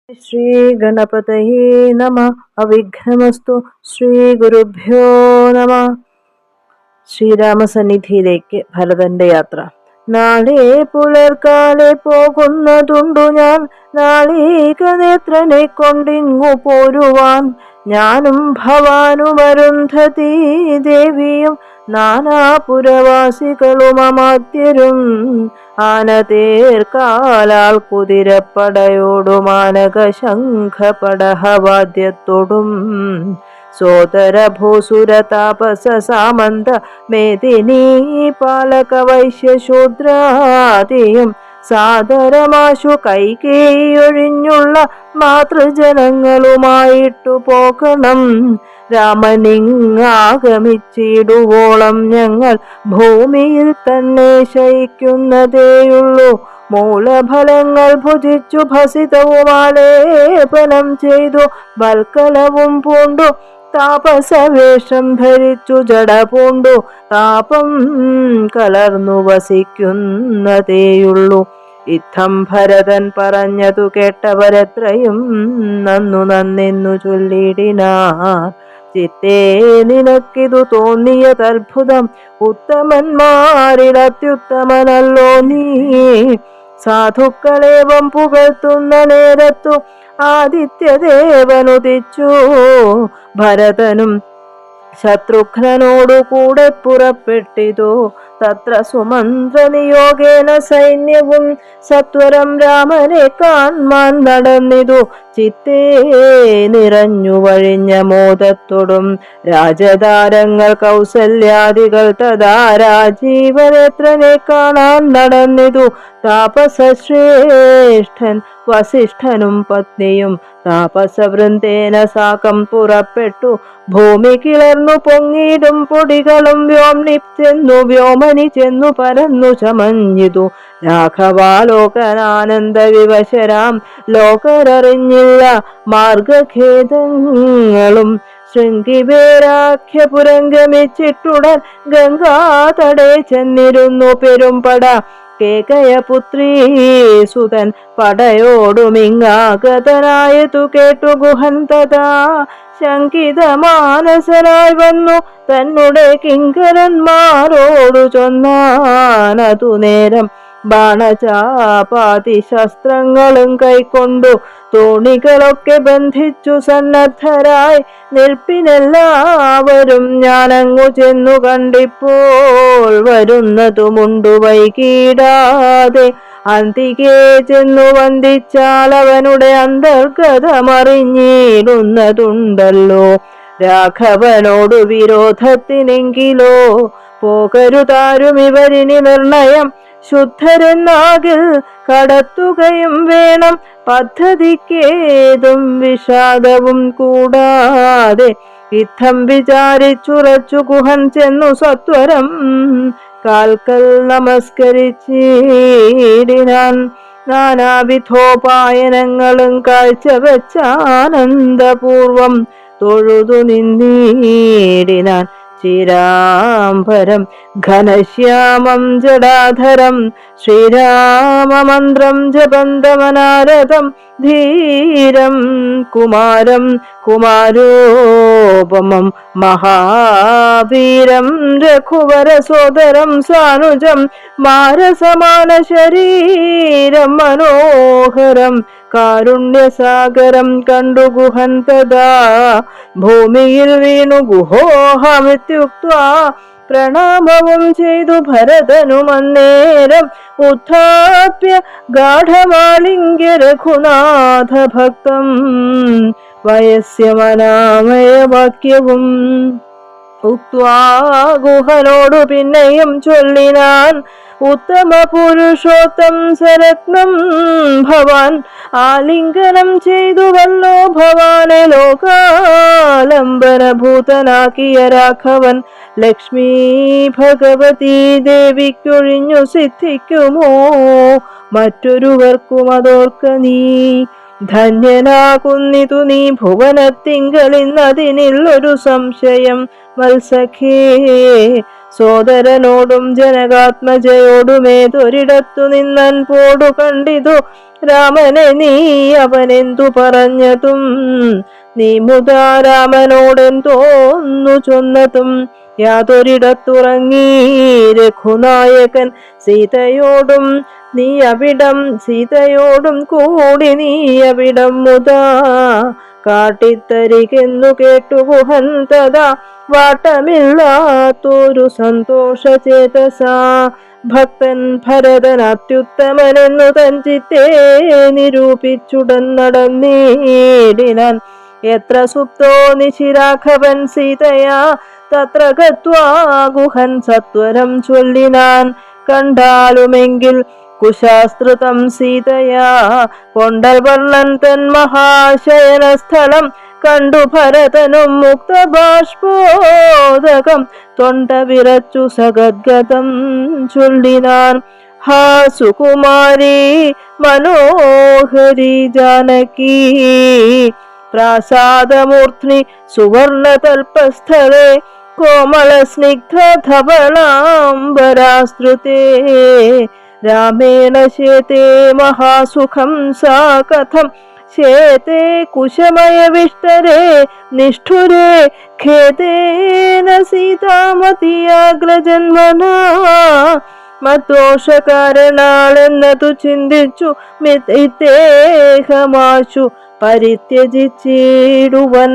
ശ്രീ ഗണപതയേ നമ. അവിഘ്നമസ്തു. ശ്രീ ഗുരുഭ്യോ നമ. ശ്രീരാമസന്നിധിയിലേക്ക് ഭരതന്റെ യാത്ര. നാളെ പുലർക്കാലെ പോകുന്നതുണ്ടു ഞാൻ, നാളീക നേത്രനെ കൊണ്ടിങ്ങു പോരുവാൻ. ഞാനും ഭവാനും അരുന്ധതി ദേവിയും നാനാപുരവാസികളും അമാത്യരും ആനതേർക്കാലാൾ കുതിരപ്പടയോടും മാനക ശംഖ പടഹവാദ്യത്തോടും സോദര ഭൂസുര താപസ സാമന്ത മേദിനീ പാലക വൈശ്യശൂദ്രാദിയും സാദരമാശു കൈകേയൊഴിഞ്ഞുള്ള മാതൃജനങ്ങളുമായിട്ടു പോകണം. രാമനിങ്ങാഗമിച്ചിടുവോളം ഞങ്ങൾ ഭൂമിയിൽ തന്നെ ശയിക്കുന്നതേയുള്ളൂ. മൂലഫലങ്ങൾ ഭുജിച്ചു ഭസിതവുമാലേപനം ചെയ്തു വൽക്കലവും പൂണ്ടു താപസവേഷം ധരിച്ചു ജട പൂണ്ടു താപം കലർന്നു വസിക്കുന്നതേയുള്ളൂ. ഇത്തം ഭരതൻ പറഞ്ഞതു കേട്ടവരെത്രയും നന്നെന്നു ചൊല്ലിടിനാർ. ചിത്തേ നിനക്കിതു തോന്നിയതത്ഭുതം, ഉത്തമന്മാരിൽ അത്യുത്തമനല്ലോ നീ. സാധുക്കളേവം പുകഴ്ത്തുന്ന നേരത്തു ആദിത്യദേവനുദിച്ചു. ഭരതനും ശത്രുഘ്നനോടു കൂടെ പുറപ്പെട്ടിതു. തത്ര സുമന്ത്രനിയോഗേന സൈന്യവും സത്വരം രാമനെ കാൺമാൻ നടന്നിതു. ചിത്തേ നിറഞ്ഞു വഴിഞ്ഞ മോദത്തോടും രാജതാരങ്ങൾ കൗസല്യാദികൾ തഥാ രാജീവനേത്രനെ കാണാൻ നടന്നിതു. താപസശ്രേഷ്ഠൻ വസിഷ്ഠനും പത്നിയും താപസവൃന്ദേന സാകം പുറപ്പെട്ടു. ഭൂമി കിളർന്നു പൊങ്ങിയിടും പൊടികളും വ്യോമനി ചെന്നു പരന്നു ചമഞ്ഞിതു. രാഘവാലോകനാനന്ദ വിവശരാം ലോകരറിഞ്ഞില്ല മാർഗഖേദങ്ങളും. ശൃംഗിബേരാഖ്യപുരംഗമിച്ചിട്ടുടൻ ഗംഗാതടേ ചെന്നിരുന്നു പെരുംപട. കേകയപുത്രീ സുതൻ പടയോടുമിങ്ങാഗതനായതു കേട്ടു ഗുഹൻ തഥാ ശങ്കിത മാനസനായി വന്നു തന്നുടെ കിങ്കരന്മാരോടു ചൊന്നാനതു നേരം. ബാണചാപാതി ശസ്ത്രങ്ങളും കൈക്കൊണ്ടു തോണികളൊക്കെ ബന്ധിച്ചു സന്നദ്ധരായി നിൽപ്പിനെല്ലാവരും. ഞാനങ്ങു ചെന്നു കണ്ടിപ്പോൾ വരുന്നതുമുണ്ടു വൈകീടാതെ. അന്തികേ ചെന്നു വന്ദിച്ചാൽ അവനുടെ അന്തർഗതമറിഞ്ഞിടുന്നതുണ്ടല്ലോ. രാഘവനോടു വിരോധത്തിനെങ്കിലോ പോകരുതാരും ഇവരിനി നിർണയം. ശുദ്ധരെന്നാകിൽ കടത്തുകയും വേണം പദ്ധതിക്കേതും വിഷാദവും കൂടാതെ. ഇത്തം വിചാരിച്ചുറച്ചു ഗുഹൻ ചെന്നു സത്വരം കാൽക്കൽ നമസ്കരിച്ചിടിനാൻ. നാനാവിധോപായനങ്ങളും കാഴ്ചവെച്ചാനന്ദപൂർവം തൊഴുതു നിന്നീടിനാൻ. ശ്രീരാംബരം ഘനശ്യാമം ജടാധരം ശ്രീരാമമന്ത്രം ജപന്തമനാരദം ധീരം കുമാരം കുമാരോപമം മഹാവീരം രഘുവര സോദരം സാനുജം മാരസമാന ശരീരം മനോഹരം കാരുണ്യസാഗരം കണ്ടു ഗുഹൻ തഥാ ഭൂമിയിൽ വീണു ഗുഹോഹമിത്യുക്ത്വാ പ്രണാമവും ചെയ്തു ഭരതനുമന്നേരം. ഉത്ഥാപ്യ ഗാഠമാലിംഗ്യ രഘുനാഥ ഭക്തം വയസ്യമനാമയവാക്യവും ഉക്ത്വാ ഗുഹനോടു പിന്നെയും ചൊല്ലിനാൻ. ഉത്തമ പുരുഷോത്തം സരത്നം ഭവാൻ ആലിംഗനം ചെയ്തുവല്ലോ. ഭവാനെ ലോകാലംബനഭൂതനാക്കിയ രാഘവൻ ലക്ഷ്മീ ഭഗവതീ ദേവിക്കൊഴിഞ്ഞു സിദ്ധിക്കുമോ മറ്റൊരുവർക്കും അതോർക്ക നീ. ധന്യനാകുന്നിതു നീ ഭുവനത്തിങ്കലിന്നതിനില്ലൊരു സംശയം വത്സഖേ. സോദരനോടും ജനകാത്മജയോടുമേതൊരിടത്തു നിന്നൻ പോടു കണ്ടിതു രാമനെ നീ അവനെന്തു പറഞ്ഞതും നീ മുതാ രാമനോടെന്തോന്നു ചൊന്നതും യാതൊരിടത്തുറങ്ങി രഘുനായകൻ സീതയോടും കൂടി നീ അവിടം മുതാ കാട്ടിത്തരികെന്നു കേട്ടു ഗുഹൻ തഥാ വാട്ടമില്ലാത്തൊരു സന്തോഷചേതസാ ഭക്തൻ ഭരതൻ അത്യുത്തമനെന്നു തഞ്ചിത്തേ നിരൂപിച്ചുടൻ നടന്നേടിനാൻ. എത്ര സുപ്തോ നിശിരാഘവൻ സീതയാ തത്ര ഗത്വാ ഗുഹൻ സത്വരം ചൊല്ലിനാൻ. കണ്ടാലുമെങ്കിൽ കുശാസ്ത്രിതം സീതയാ കൊണ്ടൽ വർണ്ണൻ തൻ മഹാശയന സ്ഥലം കണ്ടു ഭരതനും മുക്തബാഷ്പോദകം തൊണ്ട വിറച്ചു സഗദ്ഗതം ചൊല്ലിനാൻ. ഹാ സുകുമാരി മനോഹരി ജാനകി പ്രാസാദമൂർധ്നി സുവർണതൽപസ്ഥലേ കോമള സ്നിഗ്ധ ധവളാംബരാസ്തൃതേ രാമേണ ശേതേ മഹാസുഖം സാ കഥം ശേതേ കുശമയവിഷ്ടരേ നിഷ്ഠുരേ ഖേദേന സീതാമതിയാഗ്രജന്മനാ മദ്ദോഷകാരണാളെന്നതു ചിന്തിച്ചു മിഥ്യേഹമാശു പരിത്യജിച്ചിടുവൻ.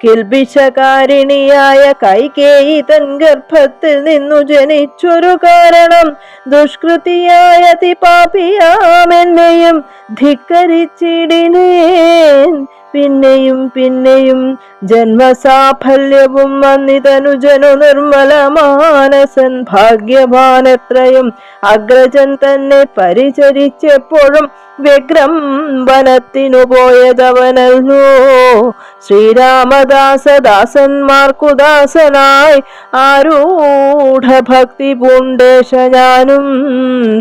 കിൽബിഷകാരിണിയായ കൈകേയി തൻ ഗർഭത്തിൽ നിന്നു ജനിച്ചൊരു കാരണം ദുഷ്കൃതിയായ അതിപാപിയാമെന്നെയും ധിക്കരിച്ചിടിനേൻ. പിന്നെയും ജന്മസാഫല്യവും വന്നിതനുജനു നിർമ്മല മാനസൻ ഭാഗ്യവാനെത്രയും അഗ്രജൻ തന്നെ പരിചരിച്ചെപ്പോഴും വ്യഗ്രം വനത്തിനു പോയതവനല്ലോ. ശ്രീരാമദാസദാസന്മാർക്കുദാസനായി ആരൂഢ ഭക്തി പൂണ്ടേശ ഞാനും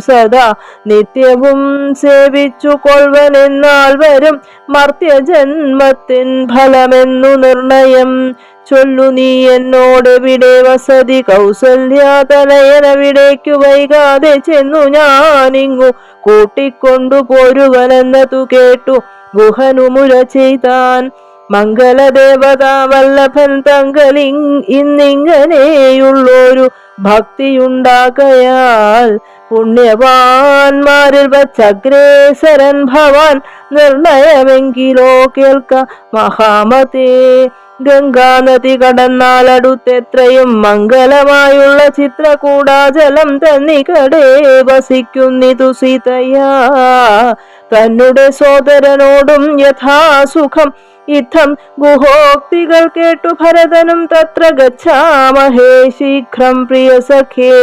സദാ നിത്യവും സേവിച്ചു കൊൾവനെന്നാൽ വരും മർത്യജന്മത്തിൻ ഫലമെന്നു നിർണയം. ചൊല്ലു നീ എന്നോടെവിടെ വസതി കൗസല്യാതനയനവിടേക്കു വൈകാതെ ചെന്നു ഞാനിങ്ങു കൂട്ടിക്കൊണ്ടു പോരുവനെന്നതു കേട്ടു ഗുഹനുമുര ചെയ്താൻ. മംഗളദേവതാ വല്ലഭൻ തങ്കലി ഇന്നിങ്ങനെയുള്ളൊരു ഭക്തിയുണ്ടാകയാൽ പുണ്യവാന്മാരിൽ വച്ചഗ്രേസരൻ ഭവാൻ നിർണയമെങ്കിലോ കേൾക്ക മഹാമതേ. ഗംഗാനദി കടന്നാലടുത്തെത്രയും മംഗലമായുള്ള ചിത്രകൂടാചലം തന്നിക്കടേ വസിക്കുന്നിതു സീതയാ തന്നുടെ സോദരനോടും യഥാസുഖം ഇത്തം ഗുഹോക്തികൾ കേട്ടു ഭരതനും തത്ര ഗച്ഛാമഹേ ശീഘ്രം പ്രിയ സഖേ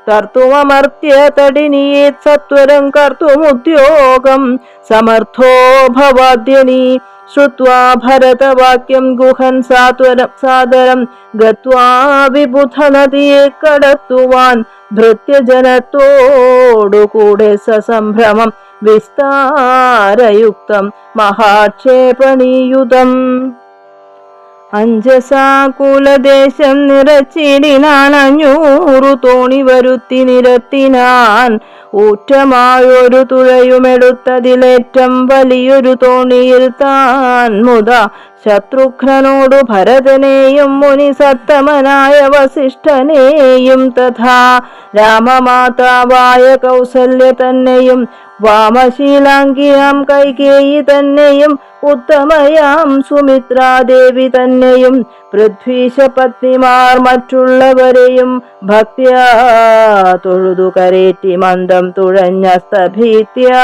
കർത്തുമർത്യ തടിനിയേ സത്വരം കർത്തുമുദ്യോഗം സമർത്ഥോ ഭവാദ്യനീ. ശ്രുത്വാ ഭരതവാക്യം ഗുഹൻ സാദരം ഗത്വാ വിബുധ നദിയെ കടത്തുവാൻ ഭൃത്യജനത്തോടുകൂടെ സസംഭ്രമം വിസ്താരയുക്തം മഹാക്ഷേപണീയുതം. അഞ്ജസാകുലദേശം നിറച്ചിടിനാൻ 500 തോണി വരുത്തി നിരത്തിനാൻ. ഊറ്റമായൊരു തുഴയുമെടുത്തതിലേറ്റം വലിയൊരു തോണിയിൽ താൻ മുതാ ശത്രുഘ്നനോടു ഭരതനെയും മുനി സത്തമനായ വസിഷ്ഠനെയും തഥാ രാമമാതാവായ കൗസല്യ തന്നെയും വാമശീലാംഗിയാം കൈകേയി തന്നെയും ഉത്തമയാം സുമിത്രാദേവി തന്നെയും പൃഥ്വീശപത്നിമാർ മറ്റുള്ളവരെയും ഭക്ത്യാ തൊഴുതു കരേറ്റി മന്ദം തുഴഞ്ഞസ്തഭീത്യാ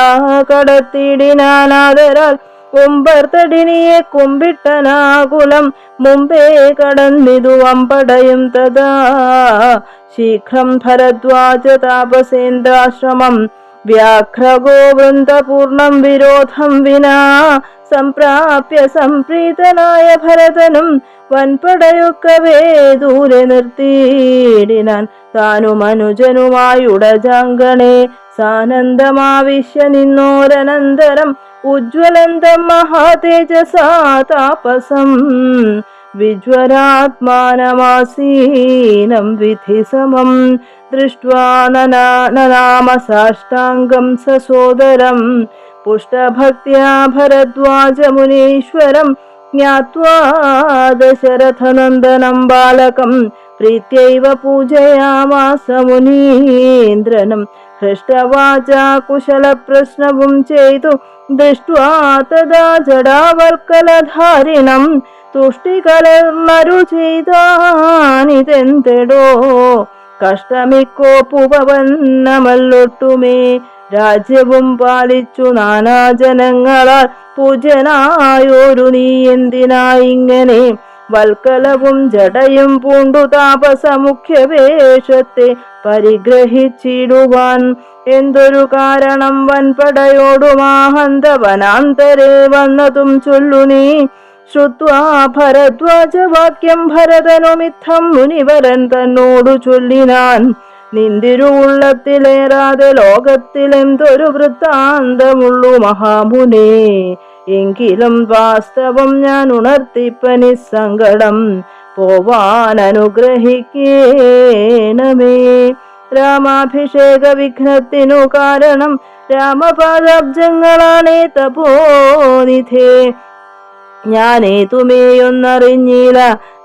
കടത്തിടിനാനാദരാൽ കുംഭർത്തടിനിയെ കുമ്പിട്ടനാകുലം മുമ്പേ കടന്നിതു വമ്പടയും തഥാ ശീഘ്രം ഭരദ്വാജ താപസേന്ദ്രാശ്രമം വ്യാഘ്രഗോ വൃന്ദപൂർണം വിരോധം വിനാ സംപ്രാപ്യ സംപ്രീതനായ ഭരതനും വൻപടയൊക്കവേ ദൂരെ നിർത്തിയിടിനാൻ. താനും അനുജനുമായുടജാങ്കണേ സാനന്ദമാവിശ്യ നിന്നോരനന്തരം ഉജ്വലന്തം മഹാതേജസാ താപസം വിജ്വരാത്മാനമാസീനം വിധിസമം ദൃഷ്ട്വാ നനാമ സാഷ്ടാംഗം സസോദരം പുഷ്ടഭക്ത്യാ ഭരദ്വാജമുനീശ്വരം ജ്ഞാത്വാ ദശരഥനന്ദനം ബാലകം പ്രീത്യൈവ പൂജയാമാസ മുനീന്ദ്രനം ഹൃഷ്ടവാചാ കുശലപ്രശ്നവും ചെയ്തു ദൃഷ്ട്വാ തദാ ജടാവൽക്കലധാരിണം തുഷ്ടികലർന്നരു ചെയ്താനിതെന്തെടോ കഷ്ടമിക്കോപ്പുപവന്നമല്ലൊട്ടുമേ രാജ്യവും പാലിച്ചു നാനാജനങ്ങളാൽ പൂജ്യനായോരു നീ എന്തിനായിങ്ങനെ വൽക്കലവും ജടയും പൂണ്ടു താപസമുഖ്യവേഷത്തെ പരിഗ്രഹിച്ചിടുവാൻ എന്തൊരു കാരണം വൻപടയോടുമാഹന്തവനാന്തരെ വന്നതും ചൊല്ലു നീ ശ്രുത്വാ ഭരദ്വാജവാക്യം ഭരതനുമിത്തം മുനിവരൻ തന്നോടു ചൊല്ലിനാൻ നിന്തിരുവുള്ളത്തിലേറാതെ ലോകത്തിലെന്തൊരു വൃത്താന്തമുള്ളു മഹാമുനേ എങ്കിലും വാസ്തവം ഞാൻ ഉണർത്തിപ്പനി സങ്കടം പോവാൻ അനുഗ്രഹിക്കേണമേ രാമാഭിഷേക വിഘ്നത്തിനു കാരണം രാമപാദാബ്ജങ്ങളാണേ തപോനിധേ ഞാനേതുമേയൊന്നറിഞ്ഞില്ല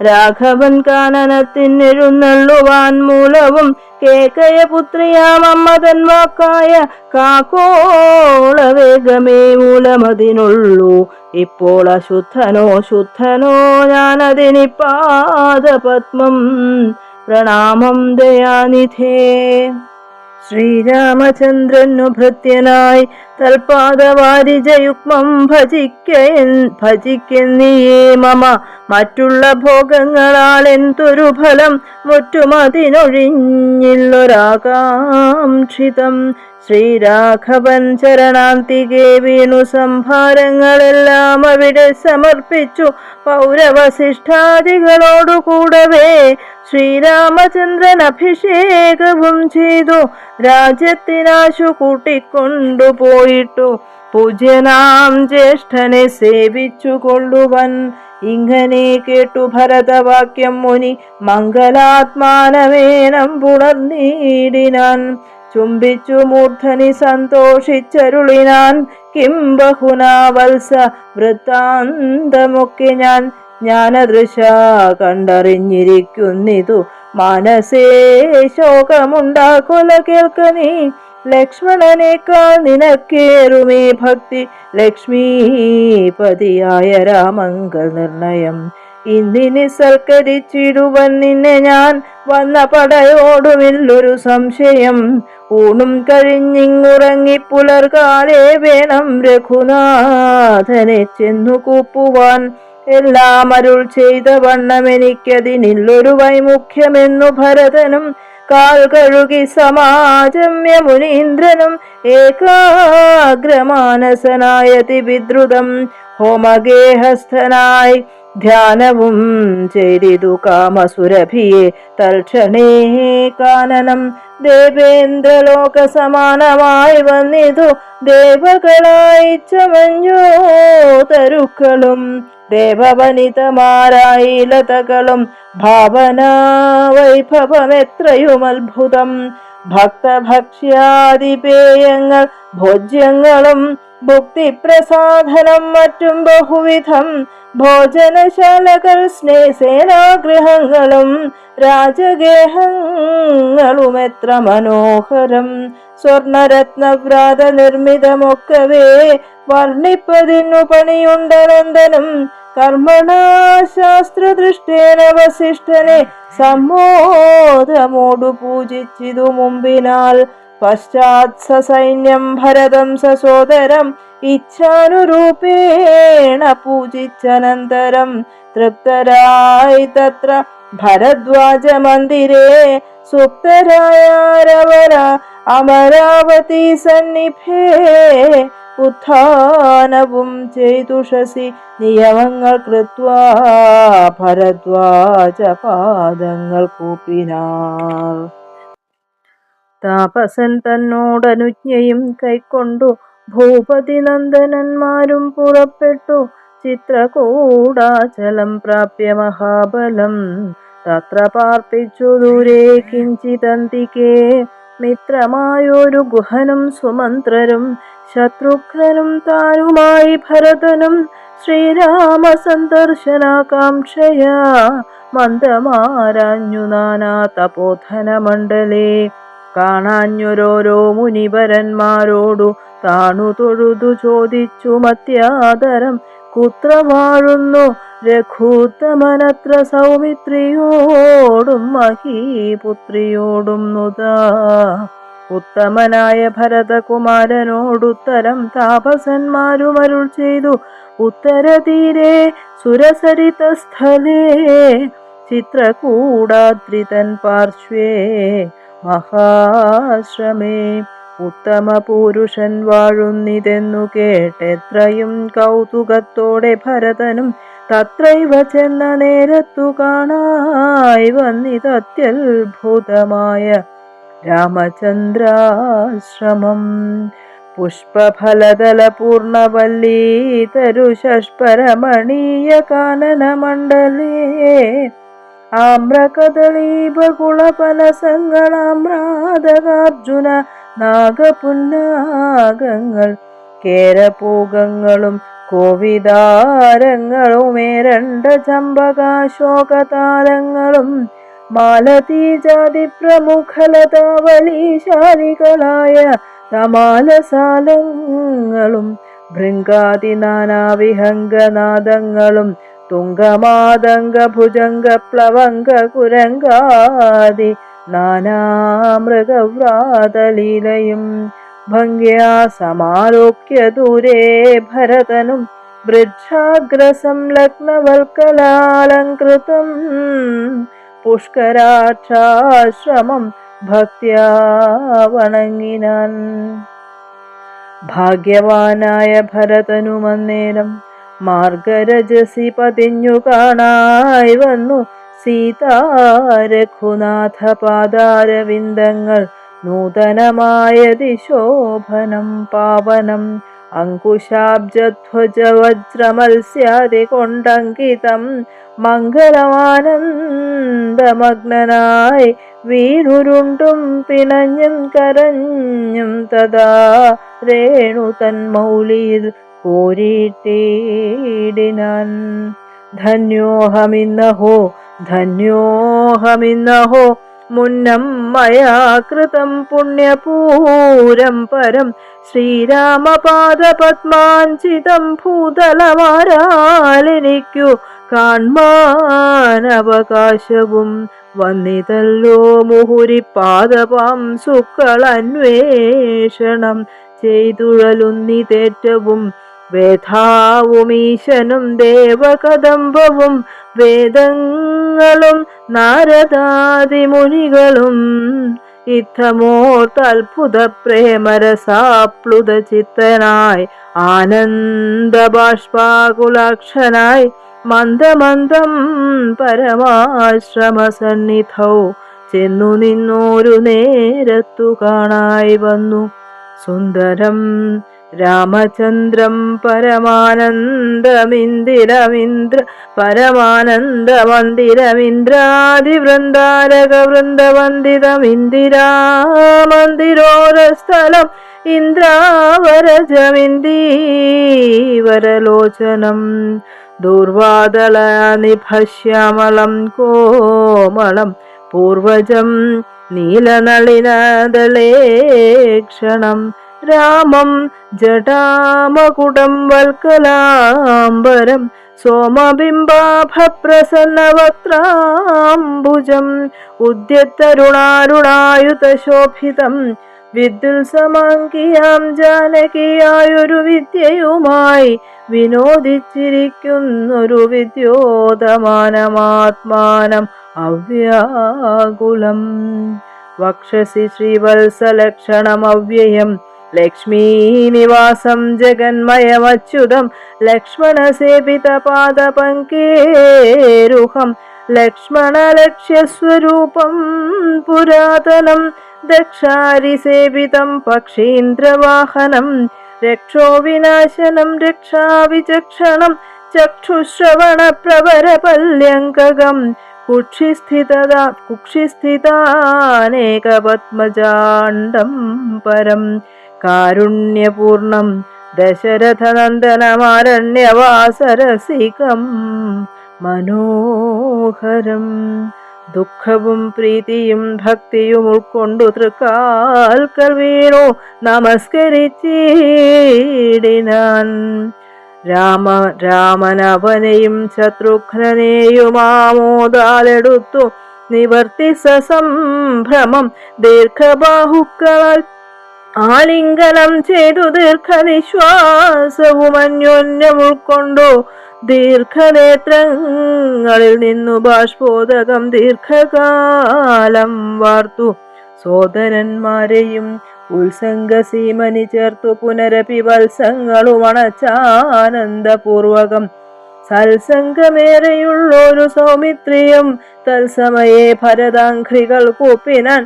രാഘവൻ കാനനത്തിനെഴുന്നള്ളുവാൻ മൂലവും കേകയപുത്രിയാമമ്മതൻ വാക്കായ കാക്കോള വേഗമേ മൂലമതിനുള്ളൂ ഇപ്പോൾ ശുദ്ധനോ ഞാനതിനിപ്പാദപത്മം പ്രണാമം ദയാനിധേ ശ്രീരാമചന്ദ്രനു ഭൃത്യനായി തൽപാദവാരിജയുഗ്മം ഭജിക്കെന്നിയേ മമ മറ്റുള്ള ഭോഗങ്ങളാൽ എന്തൊരു ഫലം മുറ്റുമതിനൊഴിഞ്ഞില്ലൊരാകാംക്ഷിതം ശ്രീരാഘവൻ ചരണാന്തികെ വീണു സംഭാരങ്ങളെല്ലാം അവിടെ സമർപ്പിച്ചു പൗരവസിഷ്ഠാദികളോടുകൂടവേ ശ്രീരാമചന്ദ്രൻ അഭിഷേകവും ചെയ്തു രാജ്യത്തിനാശു കൂട്ടിക്കൊണ്ടുപോയിട്ടു പൂജ്യനാം ജ്യേഷ്ഠനെ സേവിച്ചു കൊള്ളുവൻ ഇങ്ങനെ കേട്ടു ഭരതവാക്യം മുനി മംഗലാത്മാനമേനം പുണർന്നീടിനാൻ ചുംബിച്ചു മൂർധനി സന്തോഷിച്ചരുളിനാൻ കിം ബഹുനാ വത്സ വൃത്താന്തമൊക്കെ ഞാൻ ജ്ഞാനദൃശ കണ്ടറിഞ്ഞിരിക്കുന്നിതു മനസ്സേ ശോകമുണ്ടാകൊല കേൾക്ക നീ ലക്ഷ്മണനേക്കാൾ നിനക്കേറുമേ ഭക്തി ലക്ഷ്മീപതിയായ രാമങ്കൽ നിർണയം ഇന്നിനി സൽക്കരിച്ചിടുവൻ നിന്നെ ഞാൻ വന്ന പടയോടുമില്ലൊരു സംശയം ഊണും കഴിഞ്ഞിങ്ങുറങ്ങി പുലർകാലേ വേണം രഘുനാഥനെ ചെന്നു കൂപ്പുവാൻ എല്ലാം അരുൾ ചെയ്ത വണ്ണം എനിക്കതിനില്ലൊരു വൈമുഖ്യമെന്നു ഭരതനും കാൽ കഴുകി സമാജമ്യ മുനീന്ദ്രനും ഏകാഗ്രമാനസനായതി വിദ്രുതം ഹോമഗേഹസ്ഥനായി ധ്യാനവും ചെയ്തിതു കാമസുരഭിയെ തൽക്ഷണേ കാനനം ദേവേന്ദ്രലോക സമാനമായി വന്നിതു ദേവകളായി ചമഞ്ഞോ തരുക്കളും ദേവവനിതമാരായി ലതകളും ഭാവന വൈഭവമെത്രയും അത്ഭുതം ഭക്തഭക്ഷ്യാദിപേയങ്ങൾ ഭോജ്യങ്ങളും ഭുക്തിപ്രസാധനം മറ്റും ബഹുവിധം ഭോജനശാലകൾ സ്നേഹസേനാഗൃഹങ്ങളും രാജഗേഹങ്ങളും എത്ര മനോഹരം സ്വർണരത്നവ്രാത നിർമ്മിതമൊക്കവേ വർണ്ണിപ്പതിനു പണിയുണ്ടനന്ദനം കർമ്മണാ ശാസ്ത്രദൃഷ്ടേന വസിഷ്ഠനെ സമ്മോദമോടു പൂജിച്ചിതു മുമ്പിനാൽ പശ്ചാത് സൈന്യം ഭരതം സസോദരം ഇച്ഛാനുരൂപേണ പൂജിച്ചനന്തരം തൃപ്തരായി തത്ര ഭരദ്വാജ മന്ദിരേ സുപ്തരായാരവര അമരാവതി സന്നിഭേ ഉത്ഥാനവും ചെയ്തുഷസി നിയമങ്ങൾ കൃത്വാ ഭരദ്വാജ പാദങ്ങൾ കൂപ്പിനാർ താപസൻ തന്നോടനുജ്ഞയും കൈക്കൊണ്ടു ഭൂപതി നന്ദനന്മാരും പുറപ്പെട്ടു ചിത്രകൂടാചലം പ്രാപ്യ മഹാബലം തത്ര പാർപ്പിച്ചു ദൂരെ കിഞ്ചിതന്തികേ മിത്രമായൊരു ഗുഹനും സുമന്ത്രരും ശത്രുഘ്നനും താനുമായി ഭരതനും ശ്രീരാമ സന്ദർശനാകാംക്ഷയാ മന്ദമാരാഞ്ഞു നാനാ തപോധന മണ്ഡലേ കാണാഞ്ഞൊരോരോ മുനിവരന്മാരോടു താണു തൊഴുതു ചോദിച്ചു മത്യാദരം കുത്ര വാഴുന്നു രഘൂത്തമനത്ര സൗമിത്രിയോടും മഹീപുത്രിയോടും നുതാ ഉത്തമനായ ഭരതകുമാരനോടുത്തരം താപസന്മാരുമരുൾ ചെയ്തു ഉത്തരതീരെ സുരസരിതസ്ഥലേ ചിത്രകൂടാദ്രിതൻ പാർശ്വേ മഹാശ്രമേ ഉത്തമ പുരുഷൻ വാഴുന്നിതെന്നു കേട്ടെത്രയും കൗതുകത്തോടെ ഭരതനും തത്രൈവ ചെന്ന നേരത്തു കാണായി വന്നിതത്യത്ഭുതമായ രാമചന്ദ്രാശ്രമം പുഷ്പഫലദല പൂർണവല്ലീ തരുഷഷ്പരമണീയ കാനനമണ്ഡലേ ആമ്രകദളീപകുളപനസങ്ങളാമ്രാദകാർജുന നാഗപുന്നാഗങ്ങൾ കേരപൂഗങ്ങളും കോവിദാരങ്ങളുമേരണ്ട ചമ്പകാശോകതാരങ്ങളും മാലതീജാതി പ്രമുഖലതാവലീശാലികളായ തമാലസാലങ്ങളും ഭൃംഗാതി നാനാവിഹംഗനാദങ്ങളും തുംഗമാതംഗ ഭുജംഗ പ്ലവംഗ കുരങ്കാതി നാനാമൃഗവ്രാതലീലയും ഭംഗ്യാ സമാലോക്യ ദൂരെ ഭരതനും വൃക്ഷാഗ്രസംലഗ്നവൽക്കലാലങ്കൃതം പുഷ്കരാക്ഷാശ്രമം ഭക്ത്യാ വണങ്ങിനാൻ. ഭാഗ്യവാനായ ഭരതനുമന്നേരം മാർഗരജസി പതിഞ്ഞു കാണായി വന്നു സീതാരഘുനാഥ പാദാരവിന്ദങ്ങൾ നൂതനമായതി ശോഭനം പാവനം അങ്കുശാബ്ജധ്വജ വജ്രമത്സ്യാദി കൊണ്ടങ്കിതം മംഗളമാനന്ദമഗ്നനായി വീണുരുണ്ടും പിണഞ്ഞും കരഞ്ഞും തഥാ രേണു തന്മൗലിയിൽ കോരിയിട്ടിടിനാൻ. ധന്യോഹമിന്നഹോ ധന്യോഹമിന്നഹോ മുന്നം മയാ കൃതം പുണ്യപൂരം പരം ശ്രീരാമപാദപത്മാഞ്ചിതം ഭൂതലമാരാലെനിക്കു കാൺമാനവകാശവും വന്നിതല്ലോ മുഹുരി പാദപാംസുക്കൾ അന്വേഷണം ചെയ്തുഴലുന്നിതേറ്റവും വേദാവുമീശനും ദേവകദംബവും വേദങ്ങളും നാരദാദിമുനികളും ഇത്തമോർത്തത്ഭുത പ്രേമരസാപ്ലുത ചിത്തനായി ആനന്ദബാഷ്പാകുലാക്ഷനായി മന്ദമന്ദം പരമാശ്രമസന്നിധൗ ചെന്നു നിന്നോരു നേരത്തു കാണായി വന്നു സുന്ദരം രാമചന്ദ്രം പരമാനന്ദമന്ദിരമിന്ദ്രാദിവൃന്ദാരകവൃന്ദവന്ദിതമിന്ദിരാമന്ദിരോരസ്ഥലം ഇന്ദ്രാവരജമിന്ദീവരലോചനം ദൂർവാദളനിഭശ്യാമളം കോമളം പൂർവജം നീലനളിനദളേക്ഷണം രാമം ജടാമകുടം വൽക്കലാംബരം സോമബിംബാഭപ്രസന്നവക്ത്രാംബുജം ഉദ്യത്തരുണാരുണായുതശോഭിതം വിദ്യുത്സമാങ്കിയാം ജാനകിയായൊരു വിദ്യയുമായി വിനോദിച്ചിരിക്കുന്നൊരു വിദ്യോതമാനമാത്മാനം അവ്യാകുലം വക്ഷസി ശ്രീവത്സലക്ഷണമവ്യയം ലക്ഷ്മീനിവാസം ജഗന്മയമച്യുതം ലക്ഷ്മണസേവിതപാദപങ്കേരുഹം ലക്ഷ്മണലക്ഷ്യസ്വരൂപം പുരാതനം ദക്ഷാരിസേവിതം പക്ഷീന്ദ്രവാഹനം രക്ഷോവിനാശനം രക്ഷാവിചക്ഷണം ചക്ഷുശ്രവണ പ്രവര പല്യങ്കകം കുക്ഷിസ്ഥിതാനേകപത്മജാണ്ഡം പരം കാരുണ്യപൂർണം ദശരഥനന്ദനമാരണ്യവാസരസികം മനോഹരം. ദുഃഖവും പ്രീതിയും ഭക്തിയും ഉൾക്കൊണ്ടു തൃക്കാൽക്കൽ വീണു നമസ്കരിച്ചിടിനാൻ. രാമനവനെയും ശത്രുഘ്നെയും ആമോദാലെടുത്തു നിവർത്തി സസംഭ്രമം ദീർഘബാഹുക്കളാൽ ആലിംഗനം ചെയ്തു ദീർഘനിശ്വാസവും അന്യോന്യം ഉൾക്കൊണ്ടു ദീർഘനേത്രങ്ങളിൽ നിന്നു ബാഷ്പോദകം ദീർഘകാലം വാർത്തു. സോദരന്മാരെയും ഉത്സംഗസീമനി ചേർത്തു പുനരപി വത്സങ്ങളും അണച്ചാനന്ദപൂർവകം സത്സംഗമേറെയുള്ളൊരു സൗമിത്രിയും തത്സമയെ ഭരതാംഘ്രികൾ കൂപ്പിനാൻ.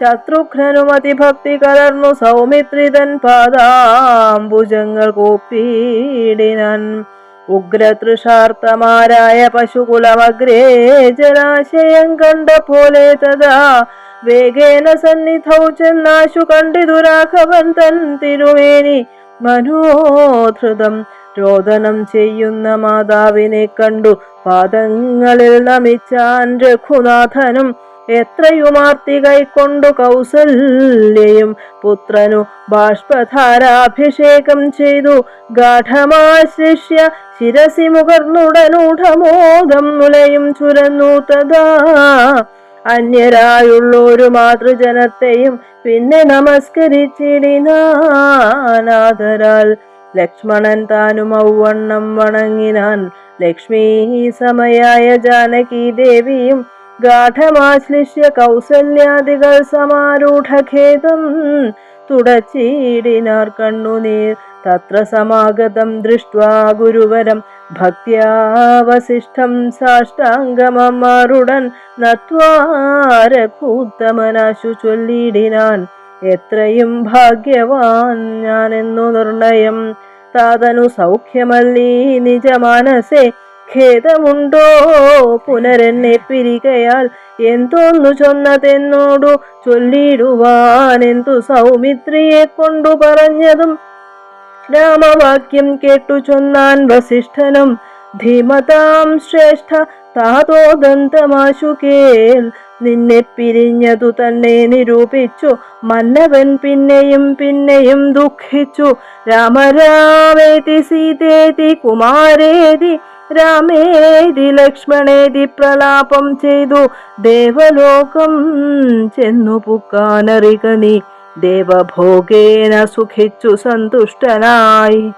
ശത്രുഘ്നനും അതിഭക്തി കലർന്നു സൗമിത്രിതൻ പാദാംബുജങ്ങൾ കൂപ്പിടിനാൻ. ഉഗ്രതൃഷാർത്തമാരായ പശുകുലമഗ്രേ ജലാശയം കണ്ട പോലെ തഥാ വേഗേന സന്നിധൗ ചെന്നാശു കണ്ടിതു രാഘവൻ തൻ തിരുമേനി മനോധൃതം. രോദനം ചെയ്യുന്ന മാതാവിനെ കണ്ടു പാദങ്ങളിൽ നമിച്ചാൻ രഘുനാഥനും. എത്രയുമാർത്തി കൈക്കൊണ്ടു കൗസല്യയും പുത്രനു ബാഷ്പധാരാഭിഷേകം ചെയ്തു. ഗാഠമാശ്ലിഷ്യ ശിരസി മുകർന്നുടനൂഢമോദം മുലയും ചുരന്നു തഥാ. അന്യരായുള്ളൊരു മാതൃജനത്തെയും പിന്നെ നമസ്കരിച്ചിടിനാനാദരാൽ. ലക്ഷ്മണൻ താനും ഔവണ്ണം വണങ്ങിനാൻ. ലക്ഷ്മീ സമയായ ജാനകി ദേവിയും ഗാഠമാശ്ലിഷ്യ കൗസല്യാദികൾ സമാരൂഢഖേദം തുടച്ചിടിനാർ കണ്ണുനീർ. തത്ര സമാഗതം ദൃഷ്ട്വാ ഗുരുവരം ഭക്ത്യാ വസിഷ്ഠം സാഷ്ടാംഗമമാരുടൻ നത്വാ രഘൂത്തമനാശു ചൊല്ലിടിനാൻ. എത്രയും ഭാഗ്യവാൻ ഞാനെന്നു നിർണയം. താതനു സൗഖ്യമല്ലീ നിജമാനസേ ഖേദമുണ്ടോ പുനരെന്നെ പിരികയാൽ. എന്തോന്നു ചൊന്നതെന്നോടു ചൊല്ലിടുവാനെന്തു സൗമിത്രിയെ കൊണ്ടു പറഞ്ഞതും രാമവാക്യം കേട്ടു ചൊന്നാൻ വസിഷ്ഠനും. ധീമതാം ശ്രേഷ്ഠ താതോദന്തമാശു കേൾ. നിന്നെ പിരിഞ്ഞതു തന്നെ നിരൂപിച്ചു മന്നവൻ പിന്നെയും പിന്നെയും ദുഃഖിച്ചു. രാമരാമേതി സീതേതി കുമാരേതി രാമേതി ലക്ഷ്മണേതി പ്രലാപം ചെയ്തു. ദേവലോകം ചെന്നു പുക്കാനറിക നീ. ദേവഭോഗേന സുഖിച്ചു സന്തുഷ്ടനായി.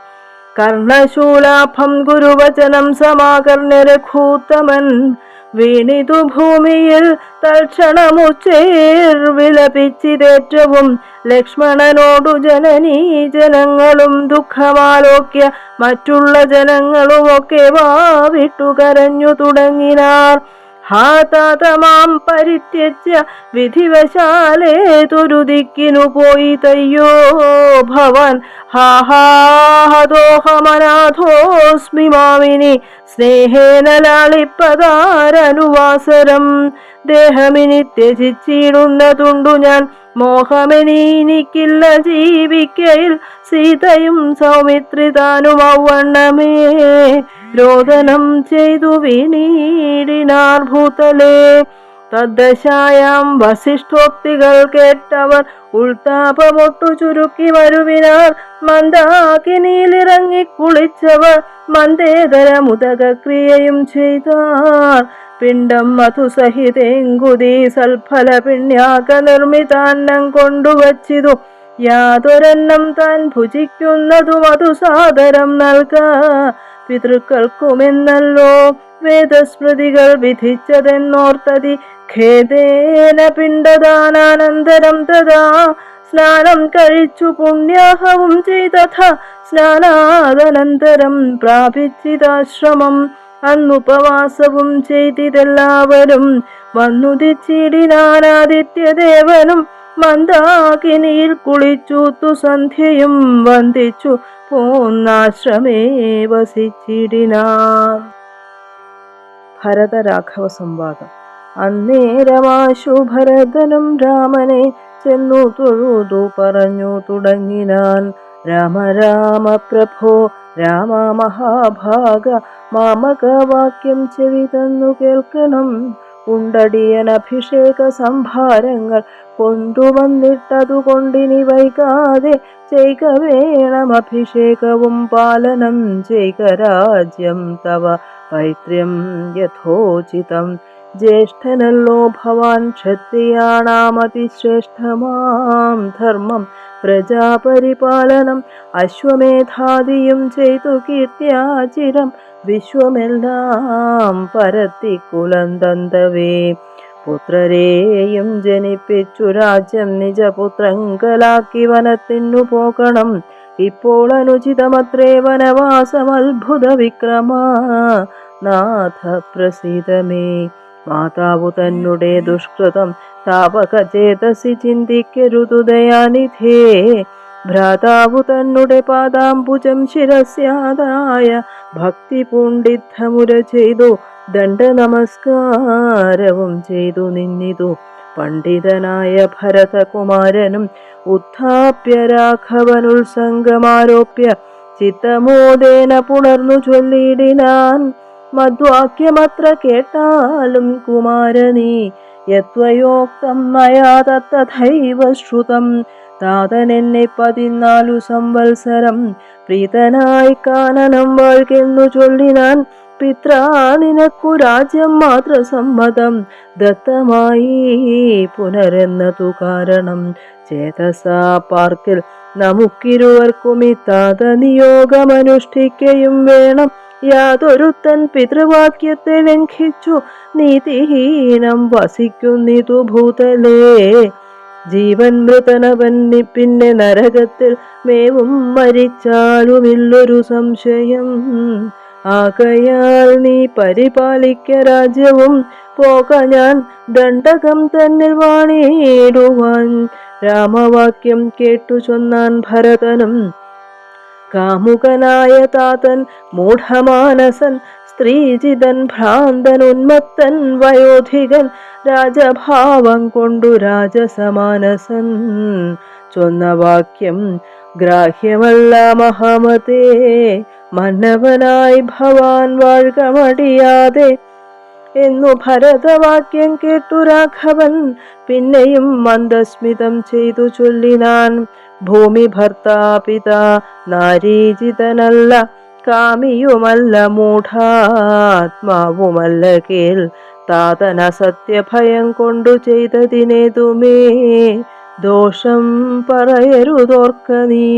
കർണശൂലാഭം ഗുരുവചനം സമാകർണ്യ രഘൂത്തമൻ. വീണിതു ഭൂമിയിൽ തൽക്ഷണമുച്ചേർ വിലപിച്ചിതേറ്റവും. ലക്ഷ്മണനോടു ജനനീ ജനങ്ങളും ദുഃഖമാലോക്യ മറ്റുള്ള ജനങ്ങളുമൊക്കെ വാവിട്ടു കരഞ്ഞു തുടങ്ങിനാർ. ഹാ താതമാം പരിത്യജ്യ വിധിവശാലേതൊരു ദിക്കിനു പോയി തയ്യോ ഭവാൻ. ഹാഹാഹതോഹമനാഥോസ്മി മാമിനി സ്നേഹേന ലാളിപ്പതാരനുവാസരം. ദേഹമിനി ത്യജിച്ചിടുന്നതുണ്ടു ഞാൻ. മോഹമെനിക്കില്ല ജീവിക്കയിൽ. സീതയും സൗമിത്രി താനും ഔവണ്ണമേ രോദനം ചെയ്തു വീണീടിനാർ ഭൂതലേ. തദ്ദശായാം വസിഷ്ഠോക്തികൾ കേട്ടവർ ഉൾത്താപമൊട്ടു ചുരുക്കി വരുവിനാർ. മന്ദാകിനിയിലിറങ്ങി കുളിച്ചവർ മന്ദേതരമുദകക്രിയയും ചെയ്താർ. പിണ്ടം മധുസഹിതേങ്കുതി സൽഫല പിണ്യാക നിർമ്മിതാന്നം കൊണ്ടുവച്ചിതു. യാതൊരെണ്ണം താൻ ഭുജിക്കുന്നതു മധുസാദരം നൽക പിതൃക്കൾക്കുമെന്നല്ലോ വേദസ്മൃതികൾ വിധിച്ചതെന്നോർത്തതി. ഖേദേന പിണ്ടദാനാനന്തരം തഥാ സ്നാനം കഴിച്ചു പുണ്യാഹവും ചെയ്തഥ. സ്നാനാദനന്തരം പ്രാപിച്ചിതാശ്രമം. അന്നുപവാസവും ചെയ്തിതെല്ലാവരും. വന്നുദിച്ചിടിനാനാദിത്യദേവനും. മന്ദാകിനിയിൽ കുളിച്ചൂത്തു സന്ധ്യയും വന്ദിച്ചു പോന്നാശ്രമേ വസിച്ചിടിനാർ. ഭരതരാഘവ സംവാദം. അന്നേരമാശു ഭരതനും രാമനെ ചെന്നു തൊഴുതു പറഞ്ഞു തുടങ്ങിനാൻ. രാമ രാമ പ്രഭോ രാമ മഹാഭാഗ, മാമകവാക്യം ചെവി തന്നു കേൾക്കണം. ഉണ്ടടിയൻ അഭിഷേക സംഭാരങ്ങൾ കൊണ്ടുവന്നിട്ടതുകൊണ്ടിനി വൈകാതെ ചെയ്ക വേണം അഭിഷേകവും പാലനം ചെയ്ക രാജ്യം തവ പൈത്ര്യം യഥോചിതം. ജ്യേഷ്ഠനല്ലോ ഭവാൻ, ക്ഷത്രിയാണാമതിശ്രേഷ്ഠമാം ധർമ്മം പ്രജാപരിപാലനം. അശ്വമേധാദിയും ചെയ്തു കീർത്തിയാചിരം വിശ്വമെല്ലാം പരത്തി കുലന്തന്തവേ. പുത്രരെയും ജനിപ്പിച്ചു രാജ്യം നിജപുത്രങ്കലാക്കി വനത്തിനു പോകണം. ഇപ്പോൾ അനുചിതമത്രേ വനവാസം അത്ഭുത വിക്രമ നാഥ പ്രസീദമേ. മാതാവു തന്നെ ദുഷ്കൃതം താപക ചേതസി ചിന്തിക്കരുതു ദയാനിധേ. ഭ്രാതാവു തന്നെ പാദാംബുജം ശിരസ്യാദായ ഭക്തി പൂണ്ടിദ്ധമുര ചെയ്തു ദണ്ഡ നമസ്കാരവും ചെയ്തു നിന്നിതു. പണ്ഡിതനായ ഭരതകുമാരനും ഉത്ഥാപ്യ രാഘവനുത്സംഗമാരോപ്യ ചിത്തമോദേന പുണർന്നു ചൊല്ലിയിടിനാൻ. മദ്വാക്യമത്ര കേട്ടാലും കുമാരനീ, യത്വയോക്തം മയാ തത്തഥൈവ ശ്രുതം. താതൻ എന്നെ 14 സംവത്സരം പ്രീതനായി കാനനം വാഴ്കെന്നു ചൊല്ലിനാൻ. പിത്രാ നിനക്കു രാജ്യം മാത്ര സമ്മതം ദത്തമായി പുനരെന്നതു കാരണം. ചേതസാ പാർക്കിൽ നമുക്കിരുവർക്കും ഇത്താത നിയോഗമനുഷ്ഠിക്കയും വേണം. യാതൊരുത്തൻ പിതൃവാക്യത്തെ ലംഘിച്ചു നീതിഹീനം വസിക്കുന്നിതു ഭൂതലേ. ജീവൻ മൃതനവൻ പിന്നെ നരകത്തിൽ മേവും മരിച്ചാലുമില്ലൊരു സംശയം. ആകയാൽ നീ പരിപാലിക്ക രാജ്യവും പോക ഞാൻ ദണ്ഡകം തന്നിൽ വാണിടുവാൻ. രാമവാക്യം കേട്ടു ചൊന്നാൻ ഭരതനും. കാമുകനായ താതൻ മൂഢമാനസൻ, സ്ത്രീജിതൻ ഭ്രാന്തൻ ഉന്മത്തൻ വയോധികൻ, രാജഭാവം കൊണ്ടു രാജസമാനസൻ. ചൊന്ന വാക്യം ഗ്രാഹ്യമല്ല മഹാമതേ. മന്നവനായി ഭവാൻ വാഴ്ക മടിയാതെ എന്നു ഭരതവാക്യം കേട്ടു രാഘവൻ പിന്നെയും മന്ദസ്മിതം ചെയ്തു ചൊല്ലിനാൻ. ഭൂമി ഭർത്താപിതാ നാരീജിതനല്ല, കാമിയുമല്ല മൂഢാത്മാവുമല്ല കേൾ. താതന സത്യഭയം കൊണ്ടു ചെയ്തതിനേതുമേ ദോഷം പറയരുതോർക്ക നീ.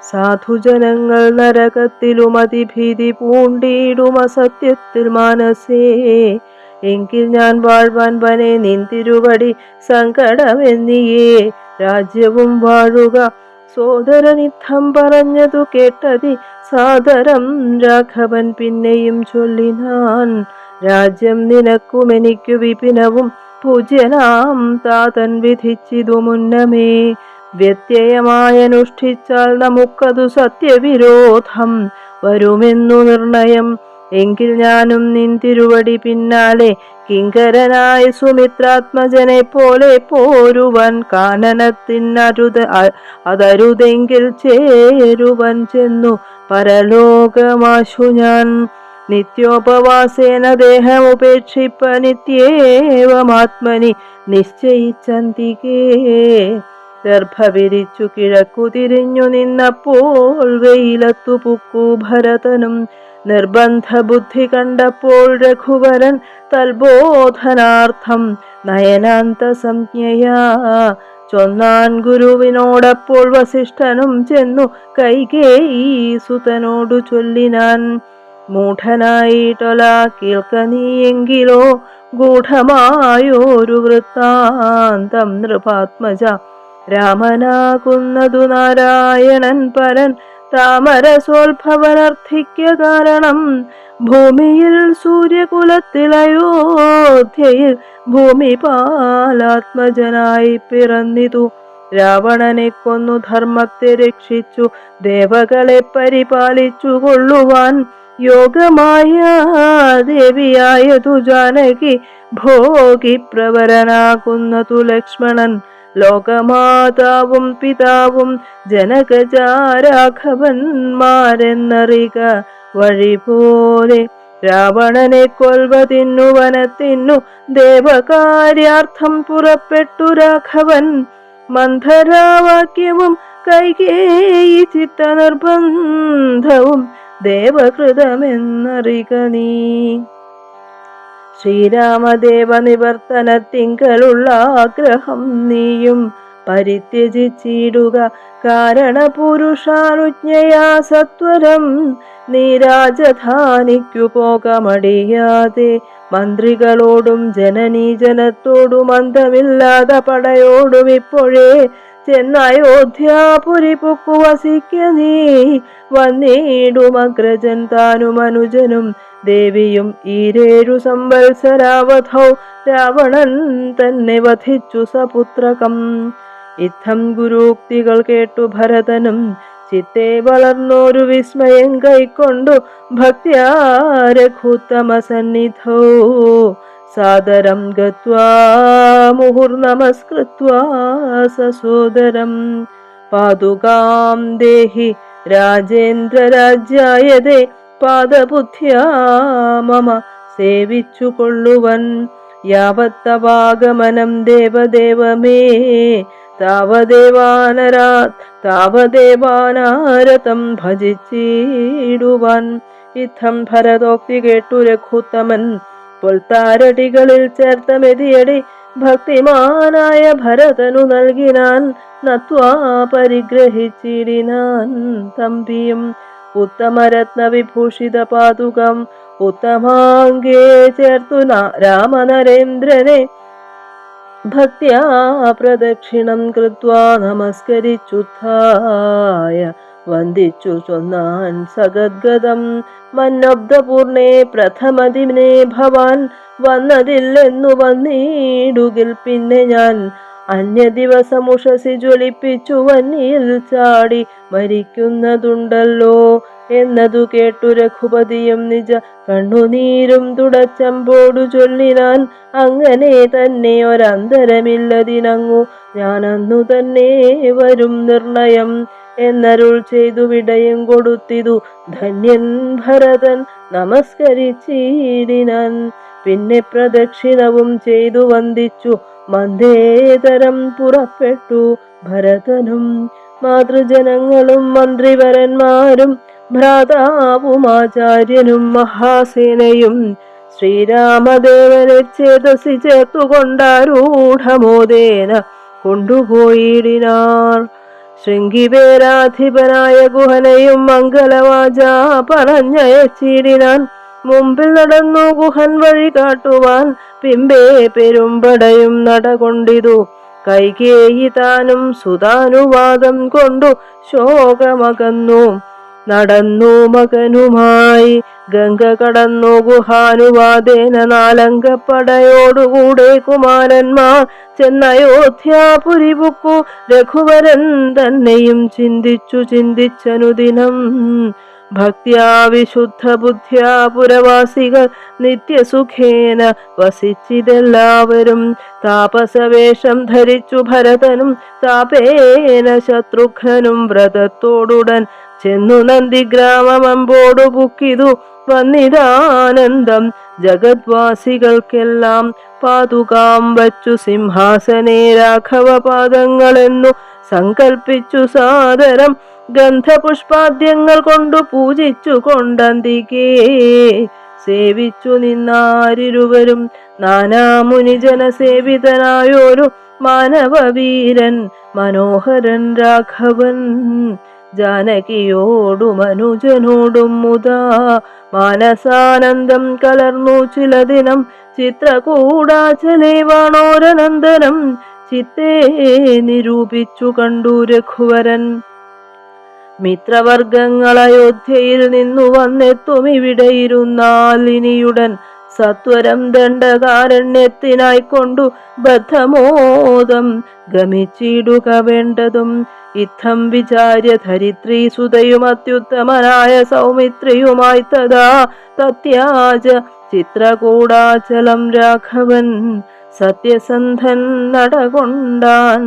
സാധുജനങ്ങൾ നരകത്തിലും അതിഭീതി പൂണ്ടിടും അസത്യത്തിൽ മാനസേ. എങ്കിൽ ഞാൻ വാഴ്വാൻ വനെ നിന്തിരുവടി സങ്കടമെന്നിയേ. രാജ്യവും വാഴുക സോദരനിത്തം പറഞ്ഞതു കേട്ടതി സാദരം രാഘവൻ പിന്നെയും ചൊല്ലിനാൻ. രാജ്യം നിനക്കും എനിക്കു വിപിനവും പൂജ്യനാം താതൻ വിധിച്ചിതു മുന്നമേ. വ്യത്യയമായനുഷ്ഠിച്ചാൽ നമുക്കതു സത്യവിരോധം വരുമെന്നു നിർണയം. എങ്കിൽ ഞാനും നിന്തിരുവടി പിന്നാലെ കിങ്കരനായ സുമിത്രാത്മജനെ പോലെ പോരുവൻ. അതരുതെങ്കിൽ ചേരുവൻ ചെന്നു പരലോകമാശു ഞാൻ. നിത്യോപവാസേന ദേഹമുപേക്ഷിപ്പ നിത്യേവമാത്മനി നിശ്ചയിച്ചന്തികേ. ഗർഭവിരിച്ചു കിഴക്കു തിരിഞ്ഞു നിന്നപ്പോൾ വെയിലത്തു പുക്കു ഭരതനും. നിർബന്ധ ബുദ്ധി കണ്ടപ്പോൾ രഘുവരൻ തൽബോധനാർത്ഥം നയനാന്ത സംജ്ഞയാ ചൊന്നാൻ ഗുരുവിനോടപ്പോൾ വസിഷ്ഠനും ചെന്നു കൈകേയി സുതനോടു ചൊല്ലിനാൻ. മൂഢനായിട്ടൊല കേൾക്ക നീയെങ്കിലോ ഗൂഢമായോരു വൃത്താന്തം നൃപാത്മജ. രാമനാകുന്നതു നാരായണൻ പരൻ താമരസോത്ഭവനർത്ഥിക്ക കാരണം. ഭൂമിയിൽ സൂര്യകുലത്തിൽ അയോധ്യയിൽ ഭൂമിപാലാത്മജനായി പിറന്നിതു. രാവണനെ കൊന്നു ധർമ്മത്തെ രക്ഷിച്ചു ദേവകളെ പരിപാലിച്ചു കൊള്ളുവാൻ യോഗമായ ദേവിയായതു ജാനകി ഭോഗി പ്രവരനാകുന്നതു ലക്ഷ്മണൻ ലോകമാതാവും പിതാവും ജനകജാരാഘവന്മാരെന്നറിക വഴി പോലെ രാവണനെ കൊൽവതിന്നു വനത്തിന്നു ദേവകാര്യാർത്ഥം പുറപ്പെട്ടു രാഘവൻ മന്ധരാവാക്യവും കൈകേയി ചിത്ത നിർബന്ധവും ദേവകൃതമെന്നറിക നീ. ശ്രീരാമദേവ നിവർത്തനത്തിങ്കലുള്ള ആഗ്രഹം നീയും പരിത്യജിച്ചിടുക കാരണപുരുഷാനുജ്ഞയാ സത്വരം നീ രാജധാനിക്കു പോകമടിയാതെ മന്ത്രികളോടും ജനനീജനത്തോടും അന്തമില്ലാതെ പടയോടും ഇപ്പോഴേ ചെന്നയോധ്യാപുരി പൊക്കു വസിക്ക നീ വന്നിടുമഗ്രജൻ താനും അനുജനും ദേവിയും ഈരേഴു സംവത്സരാവധൗ രാവണൻ തന്നെ വധിച്ചു സപുത്രകം. ഇത്തം ഗുരുക്തികൾ കേട്ടു ഭരതനും ചിത്തെ വളർന്നോരു വിസ്മയം കൈക്കൊണ്ടു ഭക്ത്യാ രഘുത്തമ സന്നിധോ സാദരം ഗത്വാ മുഹുർനമസ്കൃത്വാ സസോദരം പാദുകാം ദേഹി രാജേന്ദ്ര രാജ്യായതേ പാദബുദ്ധ്യാ മമ സേവിച്ചു കൊള്ളുവൻ യാവത്തവാഗമനം ദേവദേവമേ താവദേവാനാരതം ഭജിച്ചിടുവാൻ. ഇത്തം ഭരതോക്തി കേട്ടു രഘുത്തമൻ പൊൽത്താരടികളിൽ ചേർത്ത മെതിയടി ഭക്തിമാനായ ഭരതനു നൽകിനാൻ നത്വാ പരിഗ്രഹിച്ചിടിനാൻ തമ്പിയും ഉത്തമരത്ന വിഭൂഷിത പാതുകം ഉത്തമാംഗേ ചേർത്തു രാമനരേന്ദ്രനെ ഭക്ത്യാ പ്രദക്ഷിണം കൃത്വാ നമസ്കരിച്ചുദ്ധായ വന്ദിച്ചു ചൊന്നാൻ സഗദ്ഗദം മന്നബ്ദപൂർണേ പ്രഥമദിനെ ഭവാൻ വന്നതില്ലെന്നു വന്നിടുകിൽ പിന്നെ ഞാൻ അന്യ ദിവസമുഷസി ജ്വലിപ്പിച്ചു വന്നിയിൽ ചാടി മരിക്കുന്നതുണ്ടല്ലോ എന്നതു കേട്ടു രഘുപതിയും നിജ കണ്ണുനീരും തുടച്ചമ്പോടു ചൊല്ലിനാൻ അങ്ങനെ തന്നെ ഒരന്തരമില്ലതിനങ്ങു ഞാനന്നു തന്നെ വരും നിർണയം എന്നരുൾ ചെയ്തു വിടയും കൊടുത്തിതു ധന്യൻ ഭരതൻ നമസ്കരിച്ചിടിനാൻ. പിന്നെ പ്രദക്ഷിണവും ചെയ്തു വന്ദിച്ചു മന്ദേതരം പുറപ്പെട്ടു ഭരതനും മാതൃജനങ്ങളും മന്ത്രിവരന്മാരും ഭ്രാതാവും ആചാര്യനും മഹാസേനയും ശ്രീരാമദേവനെ ചേതസി ചേർത്തുകൊണ്ടാരൂഢമോദേന കൊണ്ടുപോയിടിനാർ. ശൃംഗിവേരാധിപനായ ഗുഹനെയും മംഗളവാച പറഞ്ഞയച്ചിടിനാൻ. മുമ്പിൽ നടന്നു ഗുഹൻ വഴി കാട്ടുവാൻ പിമ്പേ പെരുമ്പടയും നടകൊണ്ടിതു കൈകേയി താനും സുതാനുവാദം കൊണ്ടു ശോകമകന്നു നടന്നു മകനുമായി ഗംഗ കടന്നു ഗുഹാനുവാദേന നാലങ്കപ്പടയോടുകൂടെ കുമാരന്മാർ ചെന്നയോധ്യാപുരി പുക്കു രഘുവരൻ തന്നെയും ചിന്തിച്ചനുദിനം ഭക്ത്യാ വിശുദ്ധ ബുദ്ധ്യാ പുരവാസികൾ നിത്യസുഖേന വസിച്ചിതെല്ലാവരും. താപസവേഷം ധരിച്ചു ഭരതനും താപേന ശത്രുഘ്നനും വ്രതത്തോടുടൻ ചെന്നു നന്ദിഗ്രാമമ്പോടു പുക്കിതു വന്നിതാനന്ദം ജഗദ്വാസികൾക്കെല്ലാം. പാതുകാം വച്ചു സിംഹാസനേ രാഘവ പാദങ്ങളെന്നു സങ്കൽപ്പിച്ചു സാദരം ഗന്ധപുഷ്പാദ്യങ്ങൾ കൊണ്ടു പൂജിച്ചു കൊണ്ടന്തികേ സേവിച്ചു നിന്നാരിരുവരും. നാനാമുനിജന സേവിതനായൊരു മാനവവീരൻ മനോഹരൻ രാഘവൻ ജാനകിയോടും അനുജനോടും മുതാ മാനസാനന്ദം കലർന്നു ചില ദിനം ചിത്രകൂടാചലേ വാണോരനന്ദനം ചിത്തേ നിരൂപിച്ചു കണ്ടു രഘുവരൻ. മിത്രവർഗങ്ങൾ അയോധ്യയിൽ നിന്നു വന്നെത്തും ഇവിടെ ഇരുന്നാൽ ഇനിയുടൻ സത്വരം ദണ്ഡകാരണ്യത്തിനായിക്കൊണ്ടു ബദ്ധമോദം ഗമിച്ചിടുക വേണ്ടതും. ഇത്തം വിചാര്യ ധരിത്രീ സുതയും അത്യുത്തമനായ സൗമിത്രിയുമായി തഥാ തത്യാജ ചിത്രകൂടാചലം രാഘവൻ സത്യസന്ധൻ നടകൊണ്ടാൻ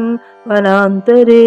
വനാന്തരേ.